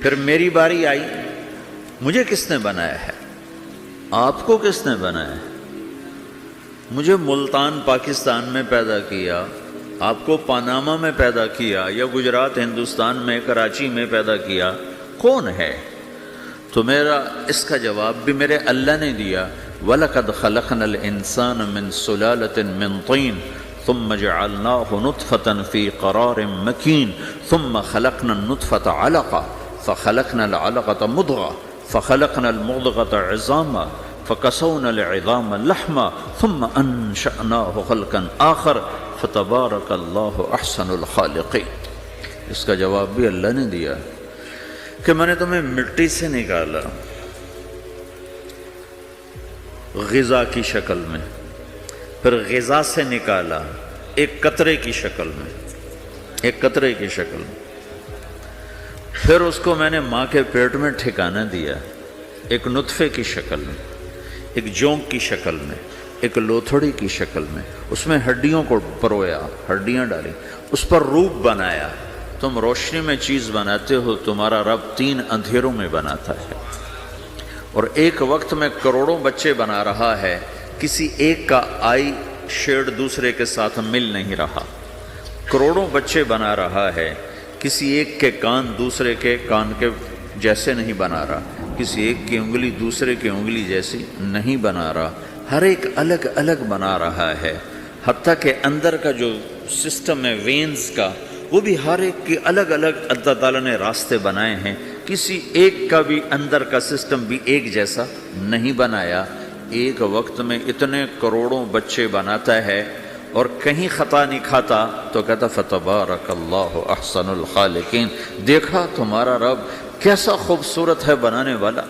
پھر میری باری آئی، مجھے کس نے بنایا ہے؟ آپ کو کس نے بنایا ہے؟ مجھے ملتان پاکستان میں پیدا کیا، آپ کو پاناما میں پیدا کیا، یا گجرات ہندوستان میں کراچی میں پیدا کیا، کون ہے؟ تو میرا اس کا جواب بھی میرے اللہ نے دیا، وَلَقَدْ خَلَقْنَا الْإِنسَانَ مِنْ سُلَالَةٍ مِّن طِينٍ ثُمَّ جَعَلْنَاهُ نُطْفَةً فِي قَرَارٍ مَّكِينٍ ثُمَّ خَلَقْنَا النُّطْفَةَ عَلَقَةً فَخَلَقْنَا الْعَلَقَةَ مُضْغَةً فَخَلَقْنَا الْمُضْغَةَ عِظَامًا فَكَسَوْنَا الْعِظَامَ لَحْمًا ثُمَّ أَنشَأْنَاهُ خَلْقًا آخَرَ فَتَبَارَكَ اللَّهُ أَحْسَنُ الْخَالِقِينَ۔ اس کا جواب بھی اللہ نے دیا کہ میں نے تمہیں مٹی سے نکالا غذا کی شکل میں، پھر غذا سے نکالا ایک قطرے کی شکل میں، ایک قطرے کی شکل میں، پھر اس کو میں نے ماں کے پیٹ میں ٹھکانہ دیا ایک نطفے کی شکل میں، ایک جونک کی شکل میں، ایک لوتھڑی کی شکل میں، اس میں ہڈیوں کو پرویا، ہڈیاں ڈالی، اس پر روپ بنایا۔ تم روشنی میں چیز بناتے ہو، تمہارا رب 3 اندھیروں میں بناتا ہے، اور ایک وقت میں کروڑوں بچے بنا رہا ہے، کسی ایک کا آئی شیڈ دوسرے کے ساتھ مل نہیں رہا، کروڑوں بچے بنا رہا ہے، کسی ایک کے کان دوسرے کے کان کے جیسے نہیں بنا رہا، کسی ایک کی انگلی دوسرے کی انگلی جیسی نہیں بنا رہا، ہر ایک الگ الگ بنا رہا ہے، حتیٰ کہ اندر کا جو سسٹم ہے وینز کا، وہ بھی ہر ایک کی الگ الگ اللہ تعالیٰ نے راستے بنائے ہیں، کسی ایک کا بھی اندر کا سسٹم بھی ایک جیسا نہیں بنایا۔ ایک وقت میں اتنے کروڑوں بچے بناتا ہے اور کہیں خطا نہیں کھاتا، تو کہتا فتبارک اللہ احسن الخالقین، دیکھا تمہارا رب کیسا خوبصورت ہے بنانے والا۔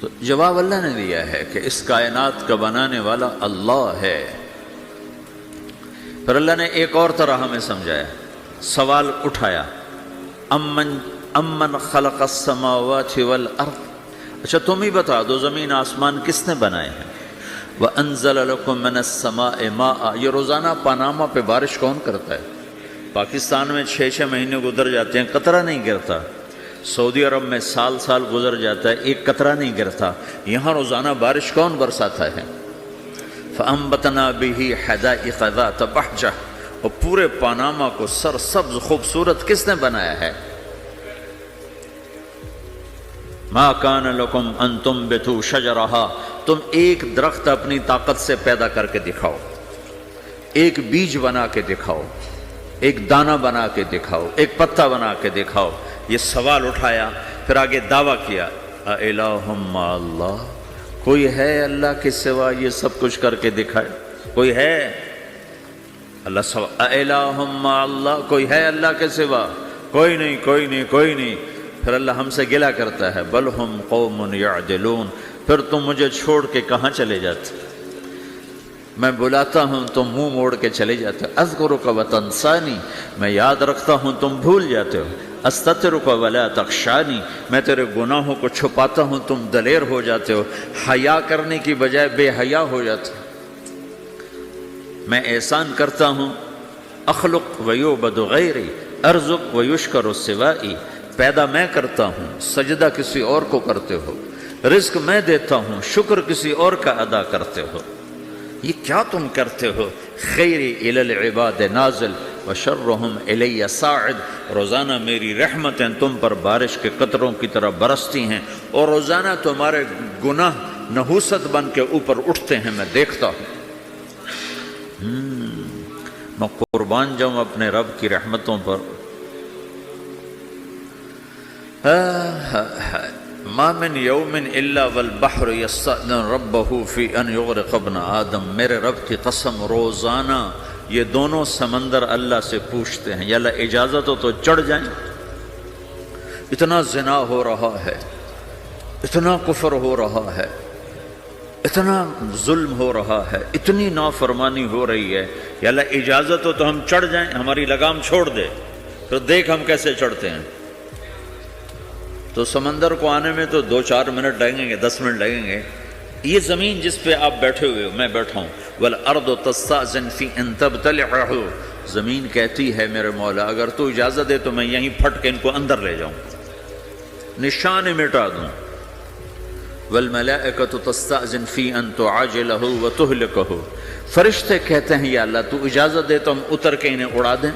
تو جواب اللہ نے دیا ہے کہ اس کائنات کا بنانے والا اللہ ہے۔ پھر اللہ نے ایک اور طرح ہمیں سمجھایا، سوال اٹھایا، امن خلق السماوات والارض، اچھا تم ہی بتا دو زمین آسمان کس نے بنائے ہیں؟ وَأَنزَلَ لَكُم مِّنَ السَّمَاءِ مَاءً، یہ روزانہ پاناما پہ بارش کون کرتا ہے؟ پاکستان میں 6 مہینے گزر جاتے ہیں، قطرہ نہیں گرتا، سعودی عرب میں سال گزر جاتا ہے، ایک قطرہ نہیں گرتا، یہاں روزانہ بارش کون برساتا ہے؟ فَأَنبَتْنَا بِهِ حَدَائِقَ ذَاتَ بَهْجَةٍ، اور پورے پاناما کو سرسبز خوبصورت کس نے بنایا ہے؟ مَا كَانَ لَكُمْ أَن تُنبِتُوا شَجَرَهَا، تم ایک درخت اپنی طاقت سے پیدا کر کے دکھاؤ، ایک بیج بنا کے دکھاؤ، ایک دانہ بنا کے دکھاؤ، ایک پتا بنا کے دکھاؤ۔ یہ سوال اٹھایا، پھر آگے دعویٰ کیا، اَإِلَٰهٌ مَّعَ اللَّهِ، کوئی ہے اللہ کے سوا یہ سب کچھ کر کے دکھائے؟ کوئی ہے؟ اللہ سوا اِلَٰهٌ مَّعَ اللَّهِ، کوئی ہے اللہ کے سوا؟ کوئی نہیں، کوئی نہیں، کوئی نہیں۔ پھر اللہ ہم سے گلہ کرتا ہے، بل ہم قوم یعدلون، پھر تم مجھے چھوڑ کے کہاں چلے جاتے؟ میں بلاتا ہوں تم منہ موڑ کے چلے جاتے ہو، اذکرک وتنسانی، میں یاد رکھتا ہوں تم بھول جاتے ہو، استترک ولا تخشانی، میں تیرے گناہوں کو چھپاتا ہوں تم دلیر ہو جاتے ہو، حیا کرنے کی بجائے بے حیا ہو جاتے ہو۔ میں احسان کرتا ہوں، اخلق ویعبد غیری، ارزق ویشکر سوائی، پیدا میں کرتا ہوں، سجدہ کسی اور کو کرتے ہو، رزق میں دیتا ہوں، شکر کسی اور کا ادا کرتے ہو، یہ کیا تم کرتے ہو؟ خیری الی العباد نازل وشرہم الی صاعد، روزانہ میری رحمتیں تم پر بارش کے قطروں کی طرح برستی ہیں، اور روزانہ تمہارے گناہ نحوست بن کے اوپر اٹھتے ہیں، میں دیکھتا ہوں۔ میں قربان جاؤں اپنے رب کی رحمتوں پر۔ ما من یوم الا والبحر یستأذن ربہ فی ان یغرق ابن آدم، میرے رب کی قسم روزانہ یہ دونوں سمندر اللہ سے پوچھتے ہیں، یا اللہ اجازت ہو تو چڑھ جائیں، اتنا زنا ہو رہا ہے، اتنا کفر ہو رہا ہے، اتنا ظلم ہو رہا ہے، اتنی نافرمانی ہو رہی ہے، یا اللہ اجازت ہو تو ہم چڑھ جائیں، ہماری لگام چھوڑ دے، تو دیکھ ہم کیسے چڑھتے ہیں۔ تو سمندر کو آنے میں تو 2-4 منٹ لگیں گے، 10 منٹ لگیں گے۔ یہ زمین جس پہ آپ بیٹھے ہوئے ہو، میں بیٹھا ہوں، وَالْأَرْضُ تَسْتَأْذِنُ فِي أَن تَبْتَلِعَهُ، زمین کہتی ہے میرے مولا اگر تو اجازت دے تو میں یہیں پھٹ کے ان کو اندر لے جاؤں، نشان مٹا دوں۔ والملائکۃ تستأذن فی ان تعاجلہ وتہلکہ، فرشتے کہتے ہیں یا اللہ تو اجازت دے تو ہم اتر کے انہیں اڑا دیں،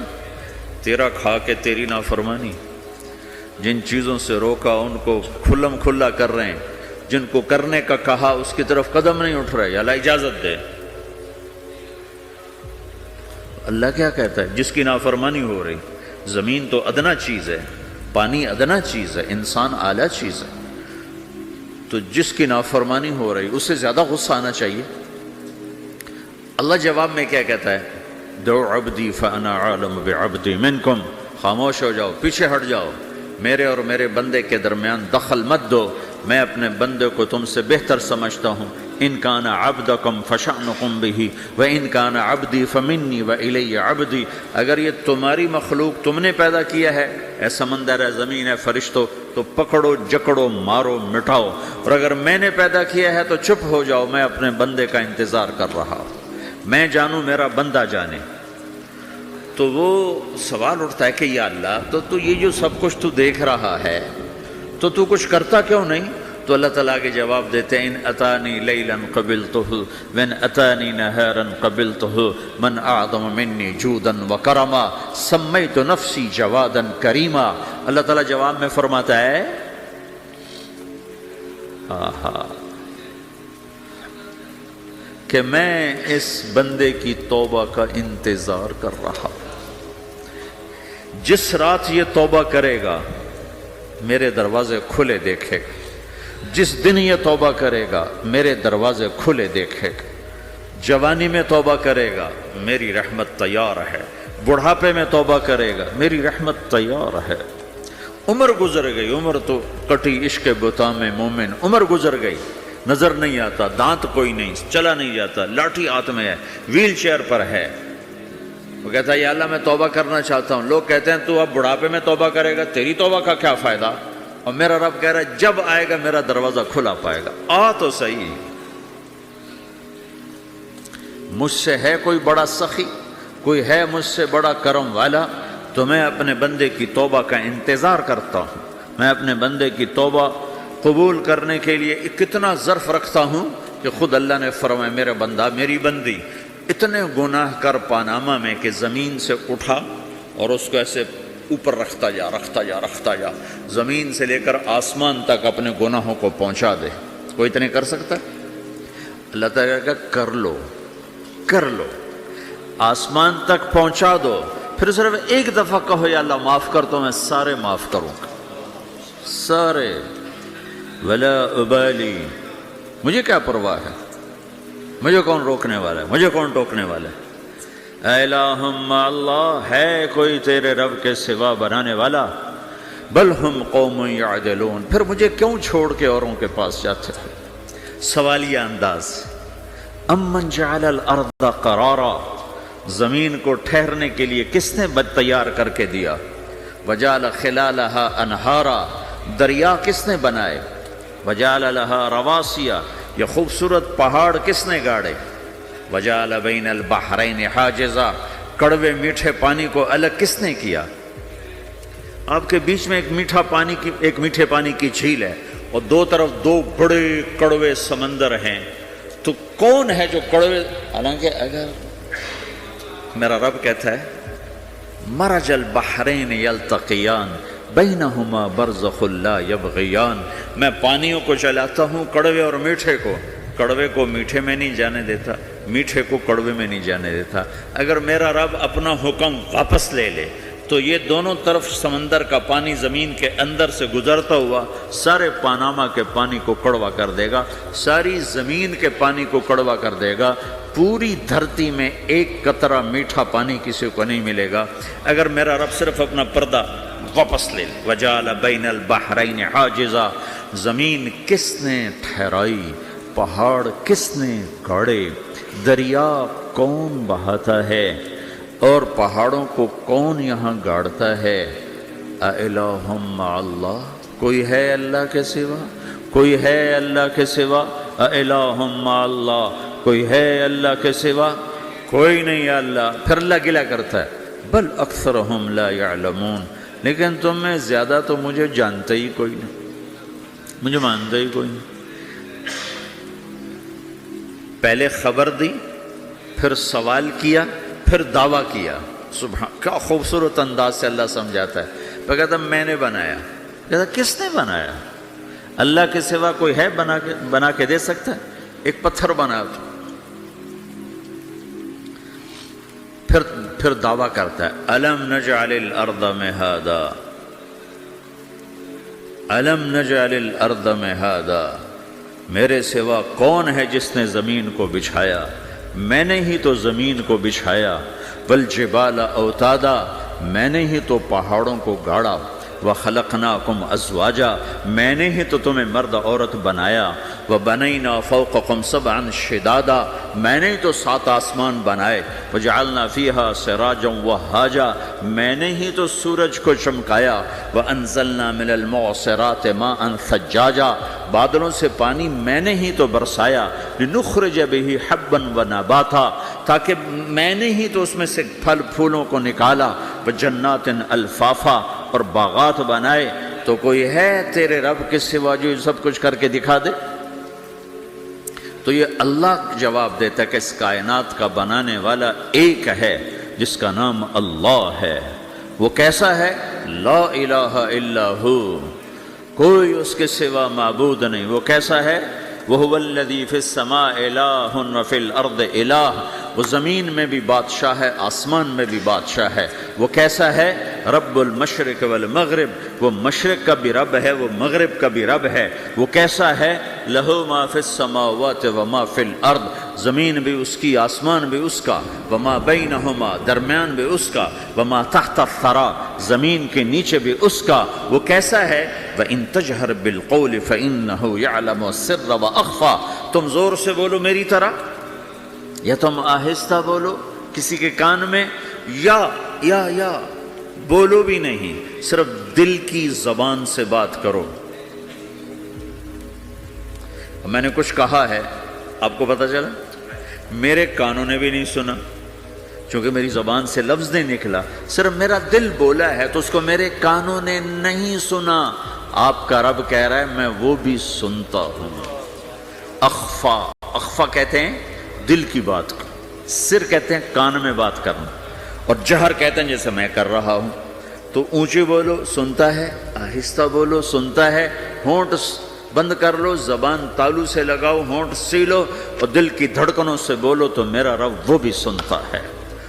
تیرا کھا کے تیری نافرمانی، جن چیزوں سے روکا ان کو کھلم کھلا کر رہے ہیں، جن کو کرنے کا کہا اس کی طرف قدم نہیں اٹھ رہے، یا اللہ اجازت دے۔ اللہ کیا کہتا ہے؟ جس کی نافرمانی ہو رہی، زمین تو ادنا چیز ہے، پانی ادنا چیز ہے، انسان اعلیٰ چیز ہے، تو جس کی نافرمانی ہو رہی اس سے زیادہ غصہ آنا چاہیے۔ اللہ جواب میں کیا کہتا ہے؟ دعو عبدی فانا عالم بعبدی منکم، خاموش ہو جاؤ، پیچھے ہٹ جاؤ، میرے اور میرے بندے کے درمیان دخل مت دو، میں اپنے بندے کو تم سے بہتر سمجھتا ہوں۔ ان کان عبدکم فشأنکم بہ وان کان عبدی فمنی والی عبدی، اگر یہ تمہاری مخلوق تم نے پیدا کیا ہے، اے سمندر ہے، زمین ہے، فرشتوں، تو پکڑو جکڑو مارو مٹاؤ، اور اگر میں نے پیدا کیا ہے تو چپ ہو جاؤ، میں اپنے بندے کا انتظار کر رہا ہوں، میں جانوں میرا بندہ جانے۔ تو وہ سوال اٹھتا ہے کہ یا اللہ تو یہ جو سب کچھ تو دیکھ رہا ہے تو کچھ کرتا کیوں نہیں؟ تو اللہ تعالیٰ کے جواب دیتے ہیں ان اتانی لیلا قبلتہ وان اتانی نہارا قبلتہ من اعظم منی جودا وکرما سمیت نفسی جوادا کریما۔ اللہ تعالیٰ جواب میں فرماتا ہے کہ میں اس بندے کی توبہ کا انتظار کر رہا ہوں، جس رات یہ توبہ کرے گا میرے دروازے کھلے دیکھے گا، جس دن یہ توبہ کرے گا میرے دروازے کھلے دیکھے گا، جوانی میں توبہ کرے گا میری رحمت تیار ہے، بڑھاپے میں توبہ کرے گا میری رحمت تیار ہے۔ عمر گزر گئی، عمر تو کٹی عشق بتا میں مومن، عمر گزر گئی، نظر نہیں آتا، دانت کوئی نہیں، چلا نہیں جاتا، لاٹھی ہاتھ میں ہے، ویل چیئر پر ہے، وہ کہتا ہے یا اللہ میں توبہ کرنا چاہتا ہوں۔ لوگ کہتے ہیں تو اب بڑھاپے میں توبہ کرے گا، تیری توبہ کا کیا فائدہ؟ اور میرا رب کہہ رہا ہے جب آئے گا میرا دروازہ کھلا پائے گا، آ تو صحیح۔ مجھ سے ہے کوئی بڑا سخی، کوئی ہے مجھ سے بڑا کرم والا، تو میں اپنے بندے کی توبہ کا انتظار کرتا ہوں، میں اپنے بندے کی توبہ قبول کرنے کے لیے کتنا ظرف رکھتا ہوں کہ خود اللہ نے فرمایا میرا بندہ میری بندی اتنے گناہ کر پاناما میں کہ زمین سے اٹھا اور اس کو ایسے اوپر رکھتا جا، زمین سے لے کر آسمان تک اپنے گناہوں کو پہنچا دے۔ کوئی اتنے کر سکتا ہے؟ اللہ تعالیٰ کا کر لو، آسمان تک پہنچا دو، پھر صرف ایک دفعہ کہو یا اللہ معاف کر تو میں سارے معاف کروں گا، سارے، ولا ابالی، مجھے کیا پرواہ ہے، مجھے کون روکنے والا ہے، مجھے کون ٹوکنے والا ہے۔ اے الہم اللہ، ہے کوئی تیرے رب کے سوا بنانے والا؟ بل ہم قوم یعدلون، پھر مجھے کیوں چھوڑ کے اوروں کے پاس جاتے ہیں؟ سوالیہ انداز۔ امن جعل الارض قرارا، زمین کو ٹھہرنے کے لیے کس نے تیار کر کے دیا؟ وجعل خلالہا انہارا، دریا کس نے بنائے؟ وجعل لہا رواسیا، یہ خوبصورت پہاڑ کس نے گاڑے؟ وجعل بین البحرین حاجزا، کڑوے میٹھے پانی کو الگ کس نے کیا؟ آپ کے بیچ میں ایک میٹھے پانی کی جھیل ہے اور دو طرف دو بڑے کڑوے سمندر ہیں، تو کون ہے جو کڑوے؟ حالانکہ اگر میرا رب کہتا ہے مرج البحرین یلتقیان بینہما برزخ لا یبغیان، میں پانیوں کو چلاتا ہوں، کڑوے اور میٹھے کو، کڑوے کو میٹھے میں نہیں جانے دیتا، میٹھے کو کڑوے میں نہیں جانے دیتا۔ اگر میرا رب اپنا حکم واپس لے لے تو یہ دونوں طرف سمندر کا پانی زمین کے اندر سے گزرتا ہوا سارے پاناما کے پانی کو کڑوا کر دے گا، ساری زمین کے پانی کو کڑوا کر دے گا، پوری دھرتی میں ایک قطرہ میٹھا پانی کسی کو نہیں ملے گا اگر میرا رب صرف اپنا پردہ واپس لے لے۔ وجعل بین البحرین حاجزا، زمین کس نے ٹھہرائی، پہاڑ کس نے گاڑے، دریا کون بہاتا ہے اور پہاڑوں کو کون یہاں گاڑتا ہے؟ اِلٰہٌ مع اللہ، کوئی ہے اللہ کے سوا؟ کوئی ہے اللہ کے سوا؟ اِلٰہٌ مع اللہ، کوئی ہے اللہ کے سوا؟ کوئی نہیں ہے اللہ۔ پھر اللہ گلہ کرتا ہے بل اکثرہم لا یعلمون، لیکن تم میں زیادہ تو مجھے جانتے ہی کوئی نہیں، مجھے مانتے ہی کوئی نہیں۔ پہلے خبر دی، پھر سوال کیا، پھر دعویٰ کیا۔ سبحان، کیا خوبصورت انداز سے اللہ سمجھاتا ہے۔ پھر کہتا میں نے بنایا، کہتا کس نے بنایا؟ اللہ کے سوا کوئی ہے بنا کے دے سکتا ہے؟ ایک پتھر بنا تو پھر دعویٰ کرتا ہے الم نجعل الارض مہادا، الم نجعل الارض مہادا، میرے سوا کون ہے جس نے زمین کو بچھایا؟ میں نے ہی تو زمین کو بچھایا، والجبال اوتادا، میں نے ہی تو پہاڑوں کو گاڑا، وخلقناکم ازواجا، میں نے ہی تو تمہیں مرد عورت بنایا، وبنینا فوقکم سبعا شدادا، میں نے ہی تو 7 آسمان بنائے، وجعلنا فیہا سراجا وہاجا، میں نے ہی تو سورج کو چمکایا، وانزلنا من المعصرات ماء ثجاجا، بادلوں سے پانی میں نے ہی تو برسایا، لنخرج بہ حبا ونباتا، تاکہ میں نے ہی تو اس میں سے پھل پھولوں کو نکالا، وجنات الفافا، اور باغات بنائے۔ تو کوئی ہے تیرے رب کے سوا جو سب کچھ کر کے دکھا دے؟ تو یہ اللہ جواب دیتا ہے کہ اس کائنات کا بنانے والا ایک ہے جس کا نام اللہ ہے۔ وہ کیسا ہے؟ لا الہ الا ہو، کوئی اس کے سوا معبود نہیں۔ وہ کیسا ہے؟ وَهُوَ الَّذِي فِي السَّمَاءِ إِلَٰهٌ وَفِي الْأَرْضِ إِلَٰهٌ، وہ زمین میں بھی بادشاہ ہے، آسمان میں بھی بادشاہ ہے۔ وہ کیسا ہے؟ رب المشرق والمغرب، وہ مشرق کا بھی رب ہے، وہ مغرب کا بھی رب ہے۔ وہ کیسا ہے؟ لَهُ مَا فِي السَّمَاوَاتِ وَمَا فِي الْأَرْضِ، زمین بھی اس کی، آسمان بھی اس کا، وَمَا بَيْنَهُمَا، درمیان بھی اس کا، وَمَا تَحْتَ الثَّرَىٰ، زمین کے نیچے بھی اس کا۔ وہ کیسا ہے؟ وَإِن تَجْهَرْ بِالْقَوْلِ فَإِنَّهُ يَعْلَمُ السِّرَّ وَأَخْفَىٰ، تم زور سے بولو میری طرح، یا تم آہستہ بولو کسی کے کان میں، یا بولو بھی نہیں، صرف دل کی زبان سے بات کرو۔ میں نے کچھ کہا ہے، آپ کو پتہ چلا؟ میرے کانوں نے بھی نہیں سنا، چونکہ میری زبان سے لفظ نہیں نکلا، صرف میرا دل بولا ہے تو اس کو میرے کانوں نے نہیں سنا۔ آپ کا رب کہہ رہا ہے میں وہ بھی سنتا ہوں۔ اخفا، اخفا کہتے ہیں دل کی بات کو، سر کہتے ہیں کان میں بات کرنا، اور جہر کہتے ہیں جیسے میں کر رہا ہوں۔ تو اونچی بولو سنتا ہے، آہستہ بولو سنتا ہے، ہونٹ بند کر لو، زبان تالو سے لگاؤ، ہونٹ سیلو، اور دل کی دھڑکنوں سے بولو تو میرا رب وہ بھی سنتا ہے۔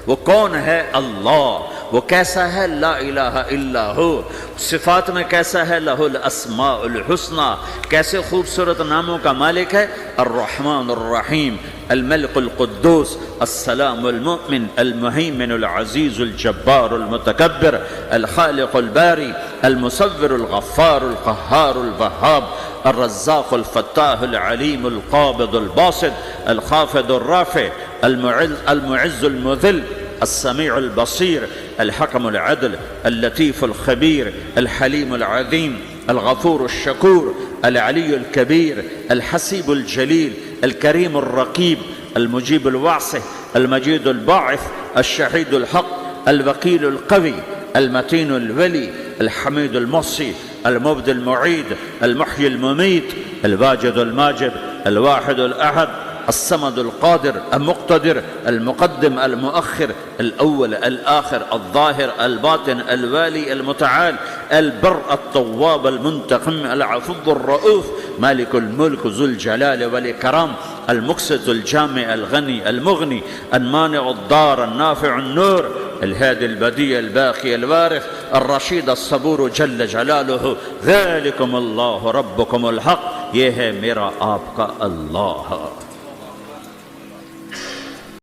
وہ کون ہے؟ اللہ۔ وہ کیسا ہے؟ لا الہ الا ہو۔ صفات میں کیسا ہے؟ لہ الاسماء الحسنی، کیسے خوبصورت ناموں کا مالک ہے؟ الرحمن الرحیم، الملک القدوس، السلام المؤمن، المہیمن العزیز الجبار المتکبر، الخالق الباری، المصور الغفار القہار الوہاب، الرزاق الفتاح العلیم القابض الباسط، الخافض الرافع، المعز المذل، السميع البصير، الحكم العدل، اللطيف الخبير، الحليم العظيم، الغفور الشكور، العلي الكبير، الحسيب الجليل، الكريم الرقيب، المجيب الواسع، المجيد الباعث، الشهيد الحق، الوكيل القوي، المتين الولي، الحميد المحصي، المبدي المعيد، المحيي المميت، الواجد الماجد، الواحد الأحد، الصمد القادر المقتدر، المقدم المؤخر، الأول الآخر، الظاهر الباطن، الوالي المتعال، البر التواب المنتقم، العفو الرؤوف، مالك الملك ذو الجلال والإكرام، المقسط الجامع الغني المغني، المانع الضار النافع النور، الهادي البديع الباقي الوارث، الرشيد الصبور جل جلاله، ذلكم الله ربكم الحق، یہ ہے میرا آپ کا اللہ۔